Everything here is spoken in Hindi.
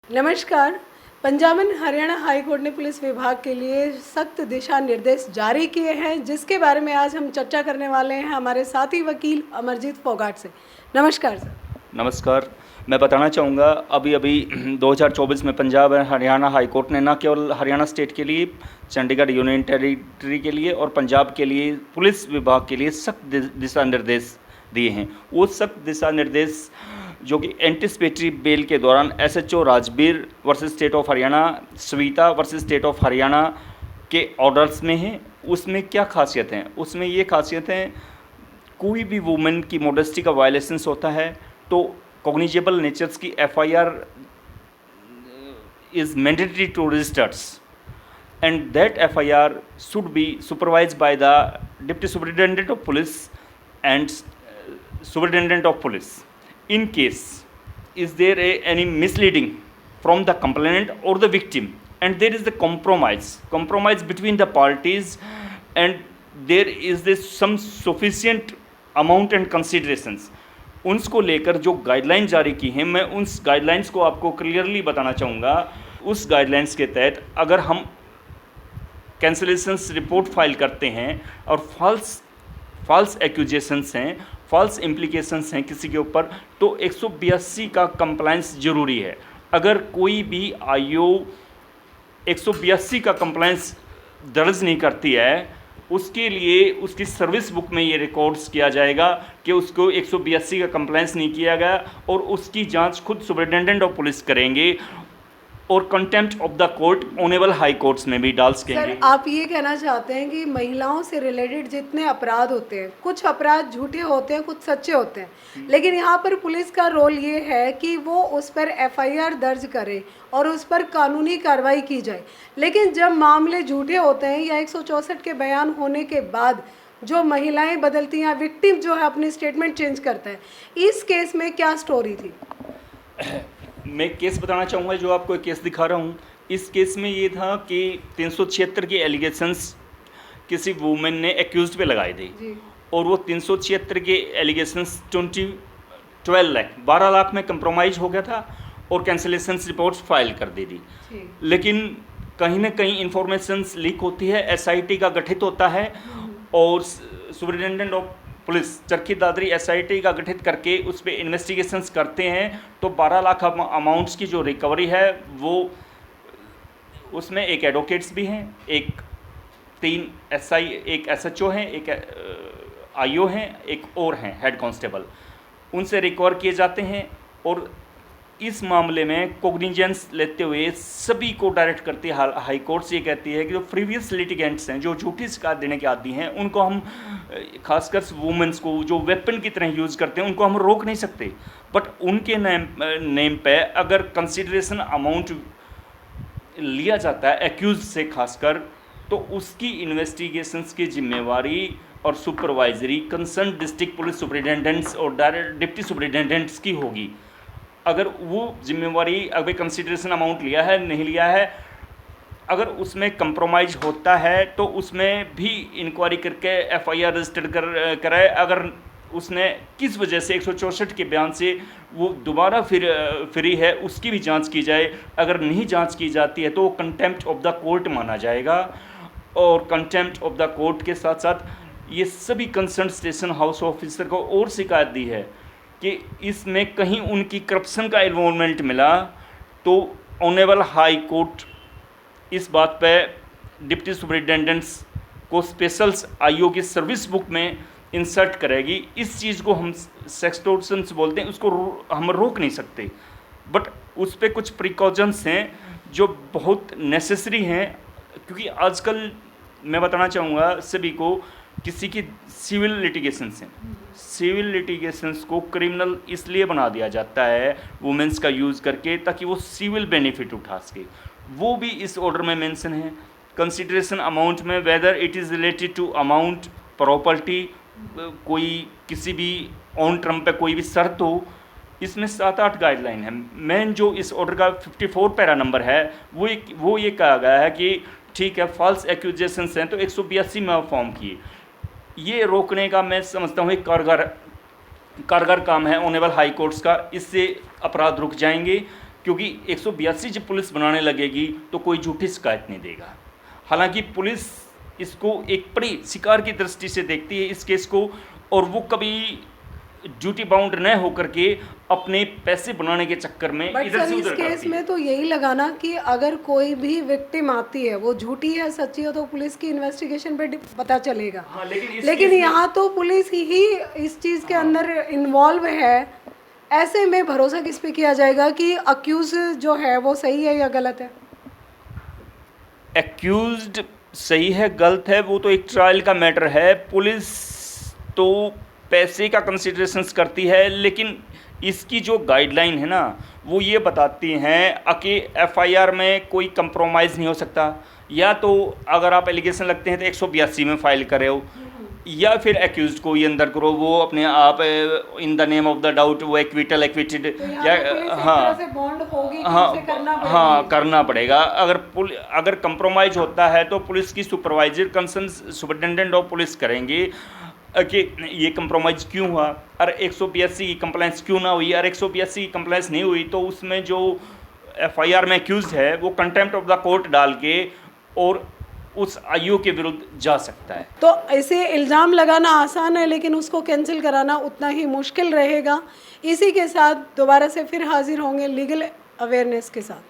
नमस्कार। Punjab and Haryana high court ने पुलिस विभाग के लिए सख्त दिशा निर्देश जारी किए हैं, जिसके बारे में आज हम चर्चा करने वाले हैं हमारे साथी वकील अमरजीत फोगाट से। नमस्कार सर। नमस्कार। मैं बताना चाहूँगा अभी अभी 2024 में पंजाब और हरियाणा हाई कोर्ट ने न केवल हरियाणा स्टेट के लिए, चंडीगढ़ यूनियन टेरिटरी के लिए और पंजाब के लिए पुलिस विभाग के लिए सख्त दिशा निर्देश दिए हैं। वो सख्त दिशा निर्देश जो कि एंटिसिपेटरी बेल के दौरान SHO Rajbir versus state of Haryana, Savita versus state of Haryana के ऑर्डर्स में हैं। उसमें क्या खासियत हैं? उसमें ये खासियत हैं, कोई भी वुमेन की मॉडेस्टी का वायलेशंस होता है तो कॉग्निजेबल नेचर्स की FIR is mandatory to registers and that FIR should be supervised by the deputy superintendent of police and superintendent of police. In case, is there any misleading from the complainant or the victim, and there is the compromise between the parties, and there is this some sufficient amount and considerations. उनको लेकर जो गाइडलाइन जारी की हैं, मैं उस गाइडलाइंस को आपको क्लियरली बताना चाहूँगा. उस गाइडलाइंस के तहत अगर हम कैंसलेशंस रिपोर्ट फाइल करते हैं और फॉल्स एक्यूजेशंस हैं, फॉल्स इम्प्लीकेशंस हैं किसी के ऊपर, तो 182 का कंप्लायंस ज़रूरी है. अगर कोई भी आईओ 182 का कंप्लायंस दर्ज नहीं करती है, उसके लिए उसकी सर्विस बुक में ये रिकॉर्ड्स किया जाएगा कि उसको 182 का कंप्लायंस नहीं किया गया, और उसकी जांच खुद सुपरिटेंडेंट ऑफ पुलिस करेंगे और contempt of the court honourable high courts में भी डाल सकेंगे. सर, आप ये कहना चाहते हैं कि महिलाओं से रिलेटेड जितने अपराध होते हैं, कुछ अपराध झूठे होते हैं, कुछ सच्चे होते हैं, लेकिन यहाँ पर पुलिस का रोल ये है कि वो उस पर एफआईआर दर्ज करे और उस पर कानूनी कार्रवाई की जाए. लेकिन जब मामले झूठे होते हैं या 164 के बयान होने के बाद जो महिलाएं बदलती हैं, विक्टिम जो है अपनी स्टेटमेंट चेंज करता है, इस केस में क्या स्टोरी थी? मैं केस बताना चाहूँगा, जो आपको एक केस दिखा रहा हूँ. इस केस में ये था कि 376 के एलिगेशंस किसी वुमेन ने एक्यूज्ड पे लगाए थे, और वो 376 के एलिगेशंस 12 लाख में कंप्रोमाइज हो गया था और कैंसलेशंस रिपोर्ट्स फाइल कर दी थी. लेकिन कहीं ना कहीं इंफॉर्मेशंस लीक होती है, एसआईटी का गठित होता है और superintendent of police Charkhi Dadri SIT का गठित करके उस पर इन्वेस्टिगेशंस करते हैं. तो 12 लाख अमाउंट्स की जो रिकवरी है, वो उसमें एक एडवोकेट्स भी हैं, एक 3 एसआई, एक एसएचओ हैं, एक आईओ हैं, एक और हैं हेड कांस्टेबल, उनसे रिकवर किए जाते हैं. और इस मामले में कोग्निजेंस लेते हुए सभी को डायरेक्ट करती है हाई कोर्ट. ये कहती है कि जो प्रीवियस लिटिगेंट्स हैं, जो झूठी शिकायत देने के आदी हैं, उनको हम, खासकर वुमेन्स को जो वेपन की तरह यूज़ करते हैं, उनको हम रोक नहीं सकते. बट उनके नेम पे अगर कंसिडरेशन अमाउंट लिया जाता है एक्यूज से खासकर, तो उसकी इन्वेस्टिगेशंस की जिम्मेवारी और supervisory concern district police superintendents और डिप्टी सुपरिटेंडेंट्स की होगी. अगर वो जिम्मेवारी, अगर कंसिडरेशन अमाउंट लिया है नहीं लिया है, अगर उसमें कंप्रोमाइज होता है तो उसमें भी इंक्वायरी करके एफआईआर रजिस्टर कराए. अगर उसने किस वजह से 164 के बयान से वो दोबारा फिर फ्री है, उसकी भी जांच की जाए. अगर नहीं जांच की जाती है तो वो कंटेम्प्ट ऑफ द कोर्ट माना जाएगा. और कंटेम्प्ट ऑफ द कोर्ट के साथ साथ ये सभी कंसर्न स्टेशन हाउस ऑफिसर को और शिकायत दी है कि इसमें कहीं उनकी करप्शन का इन्वॉल्वमेंट मिला, तो ऑनेबल हाई कोर्ट इस बात पे डिप्टी सुपरिटेंडेंट्स को स्पेशल आईओ की सर्विस बुक में इंसर्ट करेगी. इस चीज़ को हम सेक्सटोर्शंस बोलते हैं, उसको हम रोक नहीं सकते, बट उस पर कुछ प्रिकॉशंस हैं जो बहुत नेसेसरी हैं. क्योंकि आजकल मैं बताना चाहूँगा सभी को, किसी की सिविल लिटिगेशंस हैं, सिविल लिटिगेशंस को क्रिमिनल इसलिए बना दिया जाता है वुमेन्स का यूज़ करके, ताकि वो सिविल बेनिफिट उठा सके. वो भी इस ऑर्डर में मेंशन है. कंसिडरेशन अमाउंट में whether it is related to amount, property, कोई किसी भी ऑन टर्म पे कोई भी शर्त हो, इसमें 7-8 गाइडलाइन है. मेन जो इस ऑर्डर का 54 पैरा नंबर है, वो ये कहा गया है कि ठीक है, फॉल्स एक्यूजेशंस हैं तो 182 में फॉर्म किए. ये रोकने का मैं समझता हूँ एक कारगर काम है ऑनेबल हाई कोर्ट्स का. इससे अपराध रुक जाएंगे. क्योंकि 182 जब पुलिस बनाने लगेगी तो कोई झूठी शिकायत नहीं देगा। हालांकि पुलिस इसको एक बड़ी शिकार की दृष्टि से देखती है इस केस को, और वो कभी ड्यूटी बाउंड न होकर के अपने पैसे बनाने के चक्कर में बट इधर सर से इस उधर केस करती है। में तो यही लगाना कि अगर कोई भी विक्टिम आती है वो झूठी है सच्ची है तो पुलिस की इन्वेस्टिगेशन पे पता चलेगा। हाँ, लेकिन लेकिन यहाँ तो पुलिस ही इस चीज़ के अंदर इन्वॉल्व है, ऐसे में भरोसा किस पे किया जाएगा कि अक्यूज जो है वो सही है या गलत है? एक्यूज्ड सही है गलत है वो तो एक ट्रायल का मैटर है। पुलिस तो पैसे का कंसिडरेशंस करती है, लेकिन इसकी जो गाइडलाइन है ना वो ये बताती हैं कि एफआईआर में कोई कंप्रोमाइज़ नहीं हो सकता। या तो अगर आप एलिगेशन लगते हैं तो 182 में फाइल करे हो, या फिर एक्यूज्ड को ये अंदर करो, वो अपने आप in the name of the doubt वो एक्विटेड तो यहाँ या पे पुलिस एक हाँ तरह से बॉन्ड होगी कि हाँ उसे करना पड़ेगा। हाँ करना पड़ेगा। अगर कंप्रोमाइज होता है तो पुलिस की supervisor concern superintendent of police करेंगे कि ये कंप्रोमाइज़ क्यों हुआ, और 182 की कंप्लेंस क्यों ना हुई, और 182 की कंप्लेंस नहीं हुई तो उसमें जो एफआईआर में एक्यूज है वो कंटेम्प्ट ऑफ द कोर्ट डाल के और उस आयु के विरुद्ध जा सकता है। तो ऐसे इल्ज़ाम लगाना आसान है लेकिन उसको कैंसिल कराना उतना ही मुश्किल रहेगा। इसी के साथ दोबारा से फिर हाजिर होंगे लीगल अवेयरनेस के साथ।